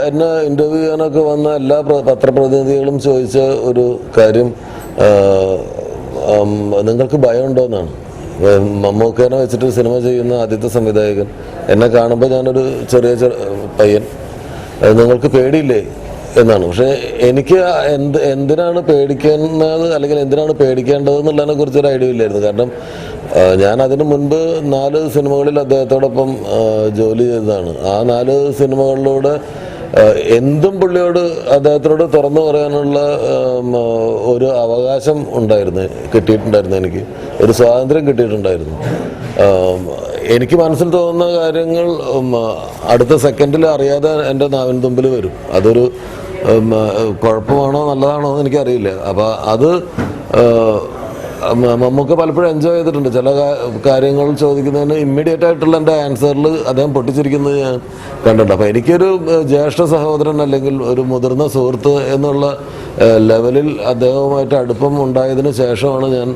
എന്നെ ഇൻ്റർവ്യൂ ചെയ്യാനൊക്കെ വന്ന എല്ലാ പത്രപ്രതിനിധികളും ചോദിച്ച ഒരു കാര്യം നിങ്ങൾക്ക് ഭയമുണ്ടോയെന്നാണ്. മമ്മൂക്കേനെ വെച്ചിട്ട് സിനിമ ചെയ്യുന്ന ആദ്യത്തെ സംവിധായകൻ എന്നെ കാണുമ്പോൾ ഞാനൊരു ചെറിയ പയ്യൻ, നിങ്ങൾക്ക് പേടിയില്ലേ എന്നാണ്. പക്ഷേ എനിക്ക് എന്തിനാണ് പേടിക്കുന്നത് അല്ലെങ്കിൽ എന്തിനാണ് പേടിക്കേണ്ടത് എന്നുള്ളതിനെ കുറിച്ചൊരു ഐഡിയ ഇല്ലായിരുന്നു. കാരണം ഞാൻ അതിനു മുൻപ് 4 സിനിമകളിൽ അദ്ദേഹത്തോടൊപ്പം ജോലി ചെയ്തതാണ്. ആ 4 സിനിമകളിലൂടെ എന്തും പുള്ളിയോട് അദ്ദേഹത്തിനോട് തുറന്നു പറയാനുള്ള ഒരു അവകാശം കിട്ടിയിട്ടുണ്ടായിരുന്നു. എനിക്ക് ഒരു സ്വാതന്ത്ര്യം കിട്ടിയിട്ടുണ്ടായിരുന്നു. എനിക്ക് മനസ്സിൽ തോന്നുന്ന കാര്യങ്ങൾ അടുത്ത സെക്കൻഡിൽ അറിയാതെ എൻ്റെ നാവിൻ തുമ്പിൽ വരും. അതൊരു കുഴപ്പമാണോ നല്ലതാണോ എന്ന് എനിക്കറിയില്ല. അപ്പോൾ അത് നമുക്ക് പലപ്പോഴും എൻജോയ് ചെയ്തിട്ടുണ്ട്. ചില കാര്യങ്ങൾ ചോദിക്കുന്നതിന് ഇമ്മീഡിയറ്റ് ആയിട്ടുള്ള എൻ്റെ ആൻസറിൽ അദ്ദേഹം പൊട്ടിച്ചിരിക്കുന്നത് ഞാൻ കണ്ടിട്ടുണ്ട്. അപ്പോൾ എനിക്കൊരു ജ്യേഷ്ഠ സഹോദരൻ അല്ലെങ്കിൽ ഒരു മുതിർന്ന സുഹൃത്ത് എന്നുള്ള ലെവലിൽ അദ്ദേഹവുമായിട്ട് അടുപ്പം ഉണ്ടായതിന് ശേഷമാണ് ഞാൻ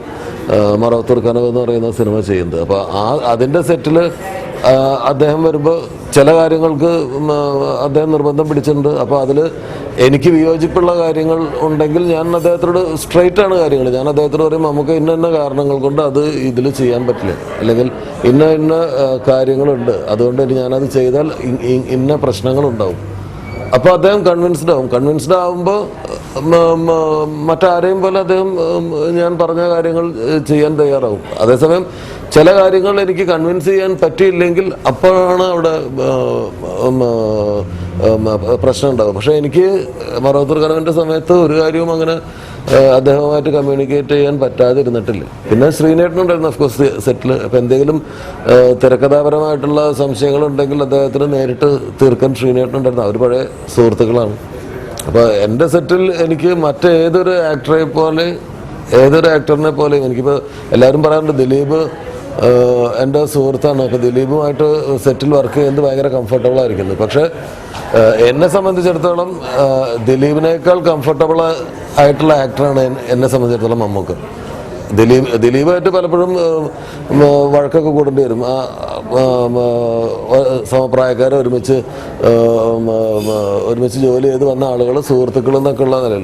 മറവത്തൂർ കനവ് എന്ന് പറയുന്ന സിനിമ ചെയ്യുന്നത്. അപ്പോൾ അതിൻ്റെ സെറ്റിൽ അദ്ദേഹം വരുമ്പോൾ ചില കാര്യങ്ങൾക്ക് അദ്ദേഹം നിർബന്ധം പിടിച്ചിട്ടുണ്ട്. അപ്പോൾ അതിൽ എനിക്ക് വിയോജിപ്പുള്ള കാര്യങ്ങൾ ഉണ്ടെങ്കിൽ ഞാൻ അദ്ദേഹത്തോട് സ്ട്രെയിറ്റാണ് കാര്യങ്ങൾ. ഞാൻ അദ്ദേഹത്തോട് പറയും, നമുക്ക് ഇന്ന കാരണങ്ങൾ കൊണ്ട് അത് ഇതിൽ ചെയ്യാൻ പറ്റില്ല, അല്ലെങ്കിൽ ഇന്ന കാര്യങ്ങളുണ്ട്, അതുകൊണ്ട് ഞാനത് ചെയ്താൽ ഇന്ന പ്രശ്നങ്ങളുണ്ടാവും. അപ്പോൾ അദ്ദേഹം കൺവിൻസ്ഡ് ആവുമ്പോൾ മറ്റാരെയും പോലെ അദ്ദേഹം ഞാൻ പറഞ്ഞ കാര്യങ്ങൾ ചെയ്യാൻ തയ്യാറാവും. അതേസമയം ചില കാര്യങ്ങൾ എനിക്ക് കൺവിൻസ് ചെയ്യാൻ പറ്റിയില്ലെങ്കിൽ അപ്പോഴാണ് അവിടെ പ്രശ്നം ഉണ്ടാകും. പക്ഷേ എനിക്ക് മറവത്തൂർ കനവിൻ്റെ സമയത്ത് ഒരു കാര്യവും അങ്ങനെ അദ്ദേഹവുമായിട്ട് കമ്മ്യൂണിക്കേറ്റ് ചെയ്യാൻ പറ്റാതിരുന്നിട്ടില്ല. പിന്നെ ശ്രീനേട്ടനുണ്ടായിരുന്നു ഓഫ്കോഴ്സ് സെറ്റിൽ. അപ്പോൾ എന്തെങ്കിലും തിരക്കഥാപരമായിട്ടുള്ള സംശയങ്ങളുണ്ടെങ്കിൽ അദ്ദേഹത്തിന് നേരിട്ട് തീർക്കാൻ ശ്രീനേട്ടനുണ്ടായിരുന്നു. അവർ പഴയ സുഹൃത്തുക്കളാണ്. അപ്പോൾ എൻ്റെ സെറ്റിൽ എനിക്ക് മറ്റേതൊരു ആക്ടറിനെ പോലെ എനിക്കിപ്പോൾ എല്ലാവരും പറയാറുണ്ട് ദിലീപ് എൻ്റെ സുഹൃത്താണ്. അപ്പോൾ ദിലീപുമായിട്ട് സെറ്റിൽ വർക്ക് ചെയ്യുന്നത് ഭയങ്കര കംഫർട്ടബിൾ ആയിരിക്കുന്നു. പക്ഷേ എന്നെ സംബന്ധിച്ചിടത്തോളം ദിലീപിനേക്കാൾ കംഫർട്ടബിൾ ആയിട്ടുള്ള ആക്ടറാണ് എന്നെ സംബന്ധിച്ചിടത്തോളം മമ്മൂക്ക. ദിലീപായിട്ട് പലപ്പോഴും വഴക്കൊക്കെ കൂടേണ്ടി വരും. സമപ്രായക്കാരെ ഒരുമിച്ച് ജോലി ചെയ്ത് വന്ന ആളുകൾ സുഹൃത്തുക്കൾ എന്നൊക്കെ ഉള്ള നിലയിൽ.